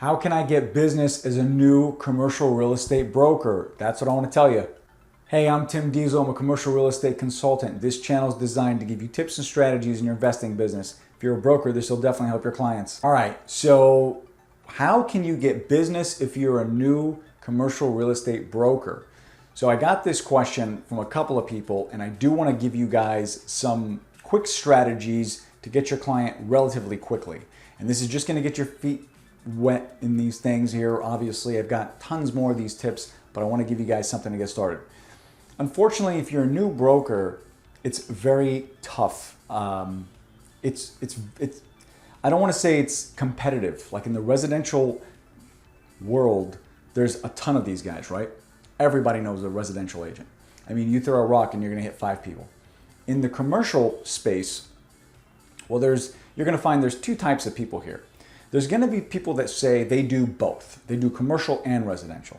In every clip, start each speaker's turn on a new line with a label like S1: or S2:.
S1: How can I get business as a new commercial real estate broker? That's what I want to tell you. Hey, I'm Tim Diesel. I'm a commercial real estate consultant. This channel is designed to give you tips and strategies in your investing business. If you're a broker, this will definitely help your clients. All right, so how can you get business if you're a new commercial real estate broker? So I got this question from a couple of people, and I do want to give you guys some quick strategies to get your client relatively quickly. And this is just going to get your feet wet in these things here. Obviously, I've got tons more of these tips, but I want to give you guys something to get started. Unfortunately, if you're a new broker, it's very tough. I don't want to say it's competitive. Like in the residential world, there's a ton of these guys, right? Everybody knows a residential agent. I mean, you throw a rock and you're going to hit 5 people. In the commercial space, well, you're going to find there's 2 types of people here. There's going to be people that say they do both. They do commercial and residential.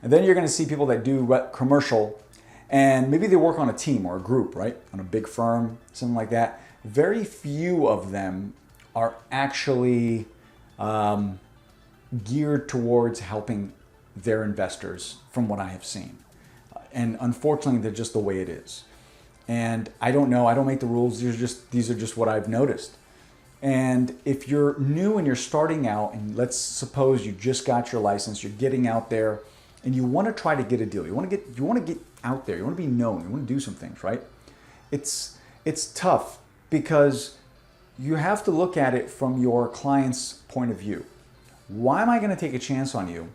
S1: And then you're going to see people that do commercial and maybe they work on a team or a group, right? On a big firm, something like that. Very few of them are actually geared towards helping their investors from what I have seen. And unfortunately, they're just the way it is. And I don't know, I don't make the rules. These are just what I've noticed. And if you're new and you're starting out, and let's suppose you just got your license, you're getting out there and you want to try to get a deal. You want to get out there. You want to be known. You want to do some things, right? It's tough because you have to look at it from your client's point of view. Why am I going to take a chance on you?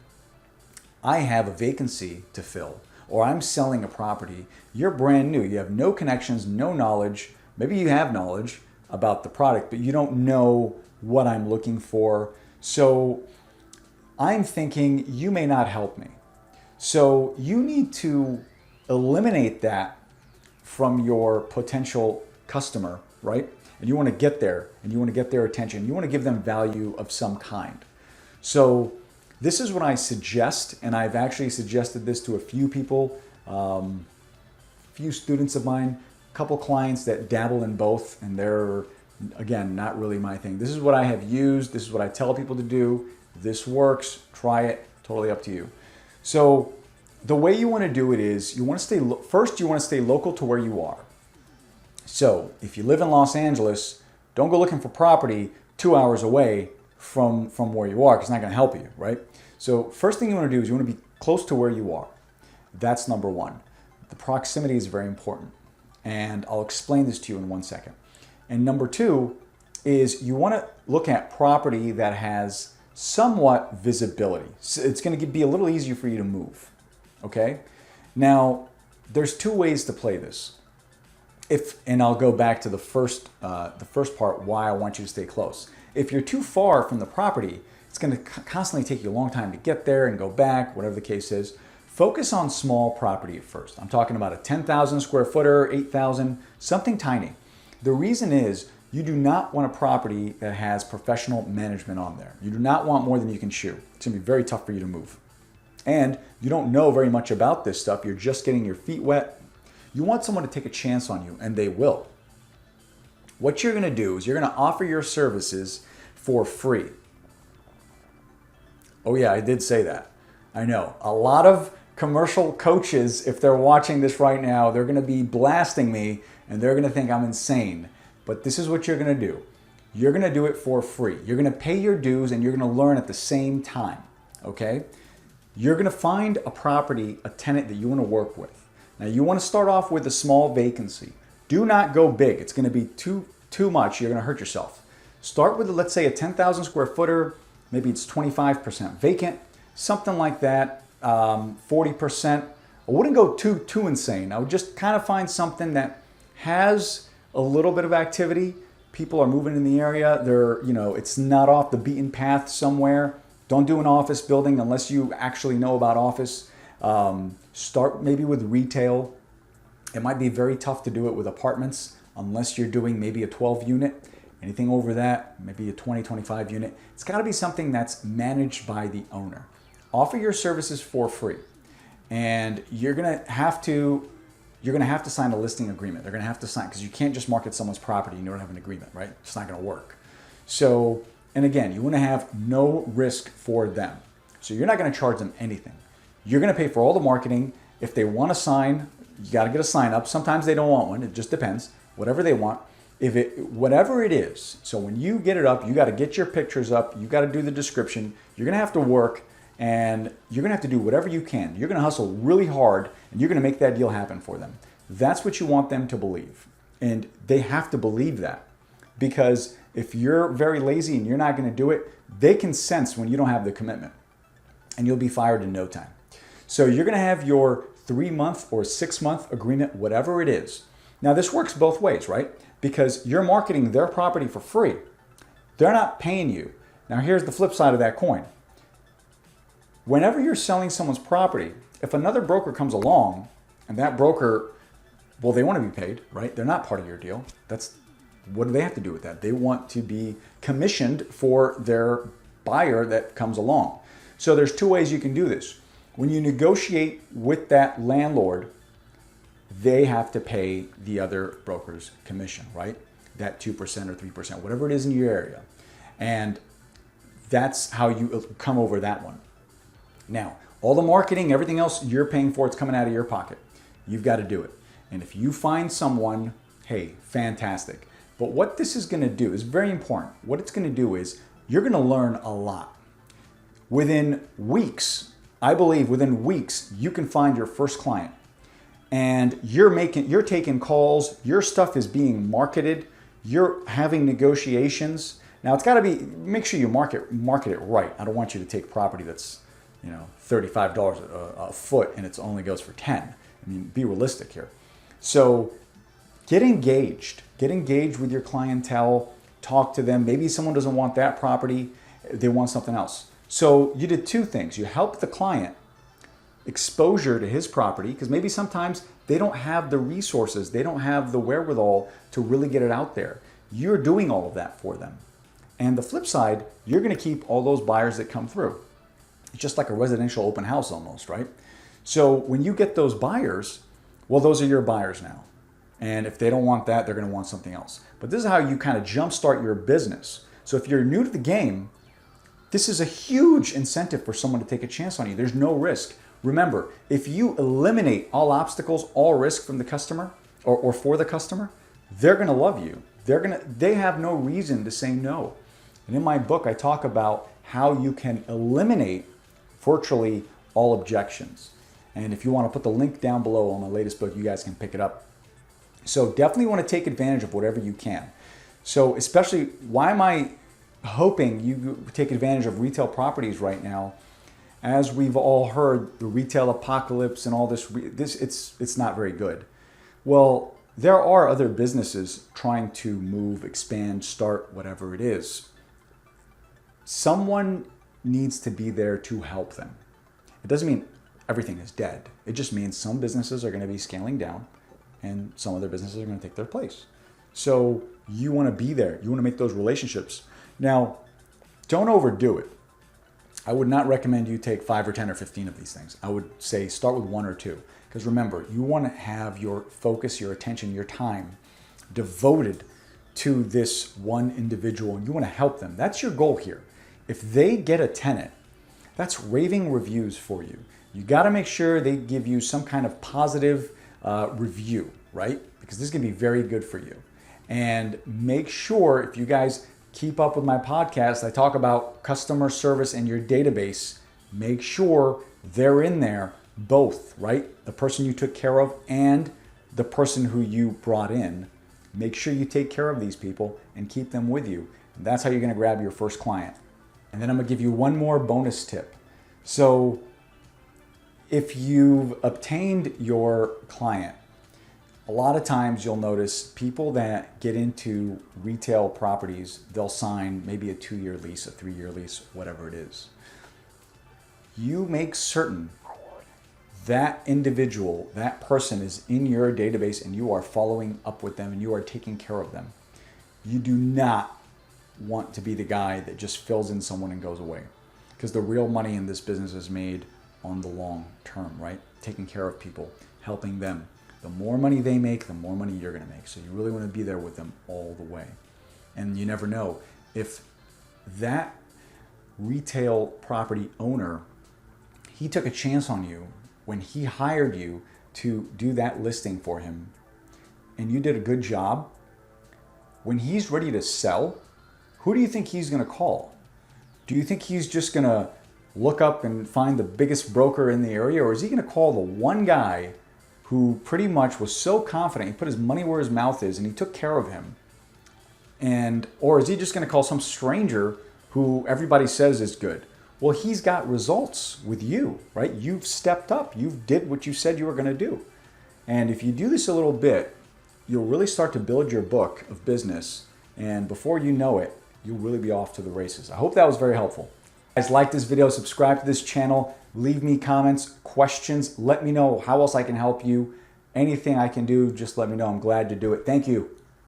S1: I have a vacancy to fill, or I'm selling a property. You're brand new. You have no connections, no knowledge. Maybe you have knowledge about the product, but you don't know what I'm looking for. So I'm thinking you may not help me. So you need to eliminate that from your potential customer, right? And you want to get there and you want to get their attention. You want to give them value of some kind. So this is what I suggest, and I've actually suggested this to a few people, few students of mine, a couple clients that dabble in both, and they're, again, not really my thing. This is what I have used. This is what I tell people to do. This works. Try it. Totally up to you. So the way you want to do it is you want to stay, first you want to stay local to where you are. So if you live in Los Angeles, don't go looking for property 2 hours away from where you are, because it's not going to help you, right? So first thing you want to do is you want to be close to where you are. That's number one. The proximity is very important. And I'll explain this to you in 1 second. And number 2 is you want to look at property that has somewhat visibility. So it's going to be a little easier for you to move. Okay? Now, there's 2 ways to play this. And I'll go back to the first part, why I want you to stay close. If you're too far from the property, it's going to constantly take you a long time to get there and go back, whatever the case is. Focus on small property at first. I'm talking about a 10,000 square footer, 8,000, something tiny. The reason is you do not want a property that has professional management on there. You do not want more than you can chew. It's going to be very tough for you to move. And you don't know very much about this stuff. You're just getting your feet wet. You want someone to take a chance on you, and they will. What you're going to do is you're going to offer your services for free. Oh yeah, I did say that. I know. A lot of commercial coaches, if they're watching this right now, they're going to be blasting me and they're going to think I'm insane. But this is what you're going to do. You're going to do it for free. You're going to pay your dues and you're going to learn at the same time. Okay? You're going to find a property, a tenant that you want to work with. Now you want to start off with a small vacancy. Do not go big. It's going to be too much. You're going to hurt yourself. Start with, let's say, a 10,000 square footer. Maybe it's 25% vacant, something like that. 40%. I wouldn't go too insane. I would just kind of find something that has a little bit of activity. People are moving in the area. It's not off the beaten path somewhere. Don't do an office building unless you actually know about office. Start maybe with retail. It might be very tough to do it with apartments unless you're doing maybe a 12 unit. Anything over that, maybe a 20, 25 unit. It's got to be something that's managed by the owner. Offer your services for free. And you're going to have to sign a listing agreement. They're going to have to sign, because you can't just market someone's property and you don't have an agreement, right? It's not going to work. So And again, you want to have no risk for them. So you're not going to charge them anything. You're going to pay for all the marketing. If they want to sign, you got to get a sign up. Sometimes they don't want one. It just depends. Whatever they want. Whatever it is. So when you get it up, you got to get your pictures up. You got to do the description. You're going to have to work, and you're going to have to do whatever you can. You're going to hustle really hard, and you're going to make that deal happen for them. That's what you want them to believe. And they have to believe that, because if you're very lazy and you're not going to do it, they can sense when you don't have the commitment, and you'll be fired in no time. So you're going to have your 3-month or 6-month agreement, whatever it is. Now this works both ways, right? Because you're marketing their property for free. They're not paying you. Now here's the flip side of that coin. Whenever you're selling someone's property, if another broker comes along and that broker, well, they want to be paid, right? They're not part of your deal. What do they have to do with that? They want to be commissioned for their buyer that comes along. So there's 2 ways you can do this. When you negotiate with that landlord, they have to pay the other broker's commission, right? That 2% or 3%, whatever it is in your area. And that's how you come over that one. Now, all the marketing, everything else you're paying for, it's coming out of your pocket. You've got to do it. And if you find someone, hey, fantastic. But what this is going to do is very important. What it's going to do is you're going to learn a lot. Within weeks, I believe within weeks, you can find your first client. And you're taking calls, your stuff is being marketed, you're having negotiations. Now it's got to be, make sure you market it right. I don't want you to take property that's, $35 a foot and it only goes for 10. I mean, be realistic here. So get engaged with your clientele, talk to them. Maybe someone doesn't want that property, they want something else. So you did 2 things. You helped the client exposure to his property, because maybe sometimes they don't have the resources, they don't have the wherewithal to really get it out there. You're doing all of that for them. And the flip side, you're going to keep all those buyers that come through. It's just like a residential open house almost, right? So when you get those buyers, well, those are your buyers now. And if they don't want that, they're going to want something else. But this is how you kind of jumpstart your business. So if you're new to the game, this is a huge incentive for someone to take a chance on you. There's no risk. Remember, if you eliminate all obstacles, all risk from the customer or for the customer, they're going to love you. They have no reason to say no. And in my book, I talk about how you can eliminate virtually all objections. And if you want to put the link down below on my latest book, you guys can pick it up. So definitely want to take advantage of whatever you can. So especially, why am I hoping you take advantage of retail properties right now? As we've all heard, the retail apocalypse and all this, it's not very good. Well, there are other businesses trying to move, expand, start, whatever it is. Someone needs to be there to help them. It doesn't mean everything is dead. It just means some businesses are going to be scaling down and some other businesses are going to take their place. So you want to be there. You want to make those relationships. Now, don't overdo it. I would not recommend you take 5 or 10 or 15 of these things. I would say start with 1 or 2. Because remember, you want to have your focus, your attention, your time devoted to this one individual, and you want to help them. That's your goal here. If they get a tenant, that's raving reviews for you. You got to make sure they give you some kind of positive review, right? Because this is going to be very good for you. And make sure, if you guys keep up with my podcast, I talk about customer service and your database. Make sure they're in there, both, right? The person you took care of and the person who you brought in. Make sure you take care of these people and keep them with you. And that's how you're going to grab your first client. And then I'm going to give you one more bonus tip. So if you've obtained your client, a lot of times you'll notice people that get into retail properties, they'll sign maybe a 2-year lease, a 3-year lease, whatever it is. You make certain that individual, that person is in your database and you are following up with them and you are taking care of them. You do not want to be the guy that just fills in someone and goes away. Because the real money in this business is made on the long term, right? Taking care of people, helping them. The more money they make, the more money you're going to make. So you really want to be there with them all the way. And you never know, if that retail property owner, he took a chance on you when he hired you to do that listing for him, and you did a good job. When he's ready to sell, who do you think he's going to call? Do you think he's just going to look up and find the biggest broker in the area, or is he going to call the one guy who pretty much was so confident, he put his money where his mouth is and he took care of him? And or is he just going to call some stranger who everybody says is good? Well, he's got results with you, right? You've stepped up. You did what you said you were going to do. And if you do this a little bit, you'll really start to build your book of business. And before you know it, you'll really be off to the races. I hope that was very helpful. Guys, like this video, subscribe to this channel, leave me comments, questions, let me know how else I can help you. Anything I can do, just let me know. I'm glad to do it. Thank you.